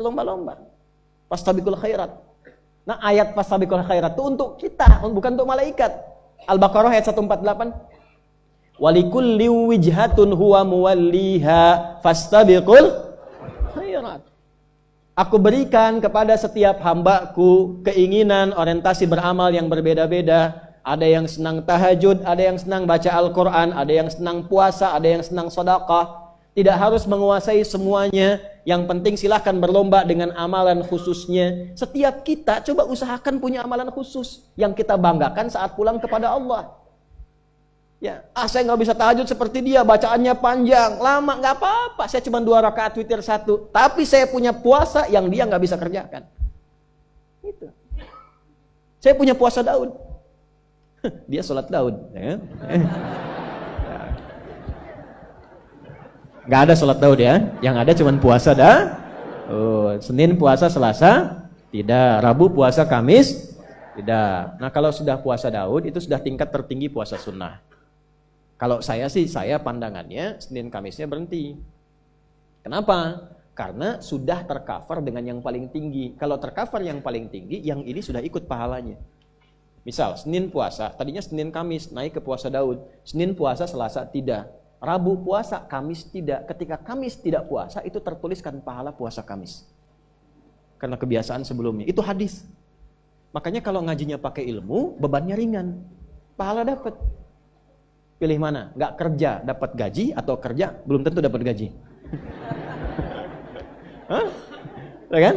berlomba-lomba. Fastabiqul khairat. Nah, ayat fastabiqul khairat itu untuk kita, bukan untuk malaikat. Al-Baqarah ayat 148. Walikulli wijhatun huwa muwalliha fastabiqul khairat. Aku berikan kepada setiap hambaku keinginan, orientasi beramal yang berbeda-beda. Ada yang senang tahajud, ada yang senang baca Al-Quran, ada yang senang puasa, ada yang senang sedekah. Tidak harus menguasai semuanya. Yang penting silahkan berlomba dengan amalan khususnya. Setiap kita coba usahakan punya amalan khusus yang kita banggakan saat pulang kepada Allah. Ya, saya nggak bisa tahajud seperti dia, bacaannya panjang, lama, nggak apa-apa. Saya cuma 2 rakaat witir 1, tapi saya punya puasa yang dia nggak bisa kerjakan. Itu. Saya punya puasa Daud. Dia sholat Daud, ya. Nggak ada sholat Daud ya, yang ada cuma puasa dah. Senin puasa, Selasa tidak, Rabu puasa, Kamis tidak. Nah kalau sudah puasa Daud itu sudah tingkat tertinggi puasa sunnah. Kalau saya sih, saya pandangannya Senin Kamisnya berhenti. Kenapa? Karena sudah tercover dengan yang paling tinggi. Kalau tercover yang paling tinggi, yang ini sudah ikut pahalanya. Misal Senin puasa, tadinya Senin Kamis naik ke puasa Daud. Senin puasa, Selasa tidak. Rabu puasa, Kamis tidak. Ketika Kamis tidak puasa, itu tertuliskan pahala puasa Kamis. Karena kebiasaan sebelumnya. Itu hadis. Makanya kalau ngajinya pakai ilmu, bebannya ringan. Pahala dapat. Pilih mana? Nggak kerja dapat gaji atau kerja belum tentu dapat gaji. Hah? Ya kan?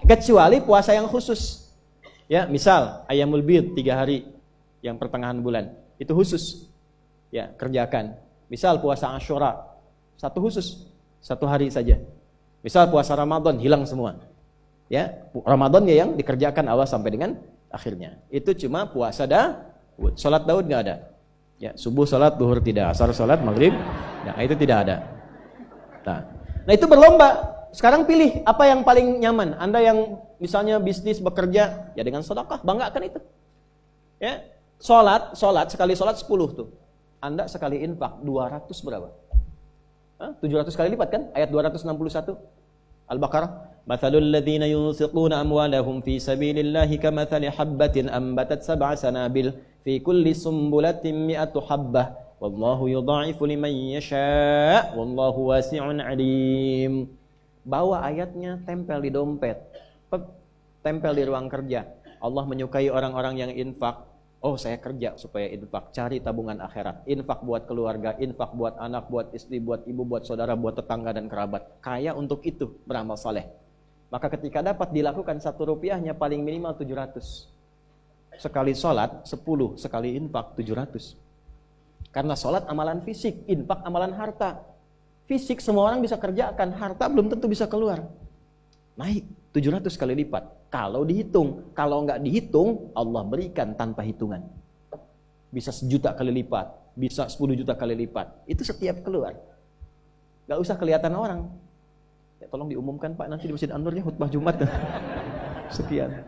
Kecuali puasa yang khusus. Ya, misal Ayyamul Bid 3 hari yang pertengahan bulan, itu khusus. Ya, kerjakan. Misal puasa Asyura, 1 khusus, 1 hari saja. Misal puasa Ramadan hilang semua. Ya, Ramadan ya yang dikerjakan awal sampai dengan akhirnya. Itu cuma puasa Daud. Salat Daud enggak ada. Ya, subuh salat, zuhur tidak, asar salat, maghrib, nah itu tidak ada. Nah itu berlomba. Sekarang pilih apa yang paling nyaman. Anda yang misalnya bisnis bekerja, ya dengan sedekah, banggakan itu. Ya, salat sekali salat 10 tuh. Anda sekali infak 200 berapa? 700 kali lipat kan? Ayat 261 Al-Baqarah. Mathalul ladzina yunfiquna amwalahum fi sabilillahi kamathali habbatin ambatat 7 sanabil fi kulli sumbulatin 100 habbah wallahu yudha'ifu liman yasha' wallahu wasi'un 'alim. Bawa ayatnya, tempel di dompet, tempel di ruang kerja. Allah menyukai orang-orang yang infak. Oh, saya kerja supaya infak, cari tabungan akhirat. Infak buat keluarga, infak buat anak, buat istri, buat ibu, buat saudara, buat tetangga dan kerabat. Kaya untuk itu, beramal saleh. Maka ketika dapat dilakukan 1 rupiahnya paling minimal 700. Sekali sholat 10, sekali infak 700. Karena sholat amalan fisik, infak amalan harta. Fisik semua orang bisa kerjakan, harta belum tentu bisa keluar. Naik 700 kali lipat. Kalau dihitung, kalau nggak dihitung, Allah berikan tanpa hitungan. Bisa 1 juta kali lipat, bisa 10 juta kali lipat. Itu setiap keluar. Nggak usah kelihatan orang. Ya, tolong diumumkan Pak, nanti di Masjid An-Nur ya khutbah Jumat. Sekian.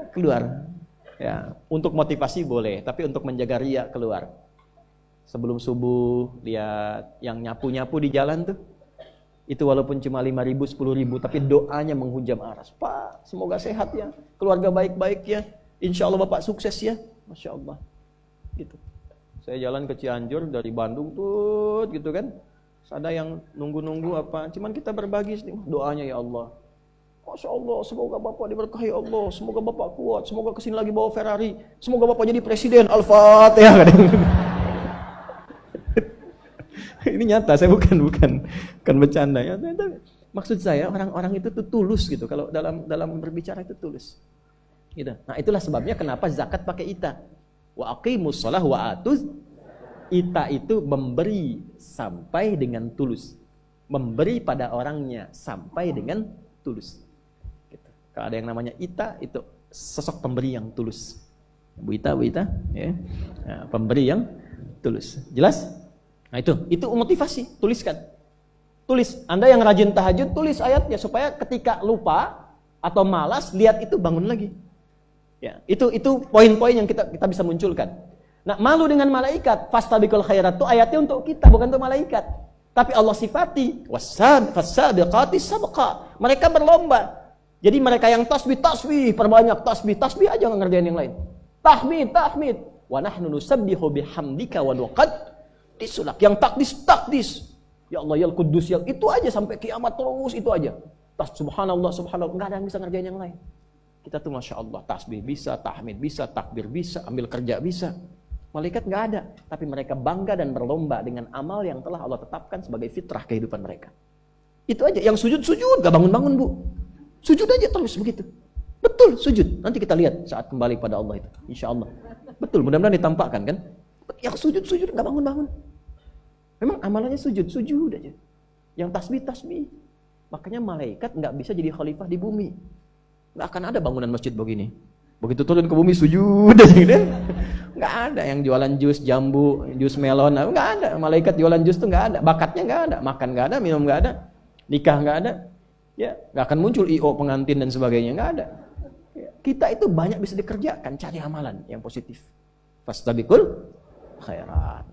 Keluar. Ya, untuk motivasi boleh, tapi untuk menjaga riya keluar. Sebelum subuh, lihat yang nyapu-nyapu di jalan tuh. Itu walaupun cuma 5.000, 10.000, tapi doanya menghujam aras. Pak, semoga sehat ya, keluarga baik-baik ya, insya Allah Bapak sukses ya. Masya Allah. Gitu. Saya jalan ke Cianjur dari Bandung tuh, gitu kan. Ada yang nunggu-nunggu apa, cuman kita berbagi doanya ya Allah. Masya Allah, semoga Bapak diberkahi Allah, semoga Bapak kuat, semoga kesini lagi bawa Ferrari, semoga Bapak jadi presiden. Al-Fatihah. Ini nyata, saya bukan bercanda ya. Maksud saya orang-orang itu tuh tulus gitu. Kalau dalam berbicara itu tulus. Gitu. Nah, itulah sebabnya kenapa zakat pakai ita. Wa aqimus shalah wa atuz. Ita itu memberi sampai dengan tulus. Memberi pada orangnya sampai dengan tulus. Gitu. Kalau ada yang namanya ita, itu sosok pemberi yang tulus. Bu Ita, ya. Nah, pemberi yang tulus. Jelas? Nah itu motivasi, tuliskan. Tulis, Anda yang rajin tahajud, tulis ayatnya supaya ketika lupa atau malas, lihat itu bangun lagi. Ya, itu poin-poin yang kita bisa munculkan. Nah, malu dengan malaikat, fastabiqul khairat itu ayatnya untuk kita, bukan untuk malaikat. Tapi Allah sifati was-sabiqati sabqa. Mereka berlomba. Jadi mereka yang tasbih, perbanyak tasbih aja nggak ngerjain yang lain. Tahmid. Wa nahnu nusabbihu bihamdika wa nuqaddis lak. Yang takdis. Ya Allah, ya Al-Quddus, yang itu aja sampai kiamat terus itu aja. Subhanallah, nggak ada yang bisa ngerjain yang lain. Kita tuh Masya Allah, tasbih bisa, tahmid bisa, takbir bisa, ambil kerja bisa. Malaikat nggak ada, tapi mereka bangga dan berlomba dengan amal yang telah Allah tetapkan sebagai fitrah kehidupan mereka. Itu aja. Yang sujud, gak bangun-bangun, Bu. Sujud aja terus begitu. Betul, sujud. Nanti kita lihat saat kembali pada Allah itu, insya Allah. Betul, mudah-mudahan ditampakkan kan. Yang sujud gak bangun-bangun. Memang amalannya sujud aja. Yang tasbih. Makanya malaikat nggak bisa jadi khalifah di bumi. Nggak akan ada bangunan masjid begini. Begitu turun ke bumi sujud aja gitu. Nggak ada yang jualan jus jambu, jus melon, nggak ada. Malaikat jualan jus tuh nggak ada. Bakatnya nggak ada, makan nggak ada, minum nggak ada, nikah nggak ada. Ya, nggak akan muncul IO pengantin dan sebagainya, nggak ada. Ya, kita itu banyak bisa dikerjakan, cari amalan yang positif. Fastabiqul khairat.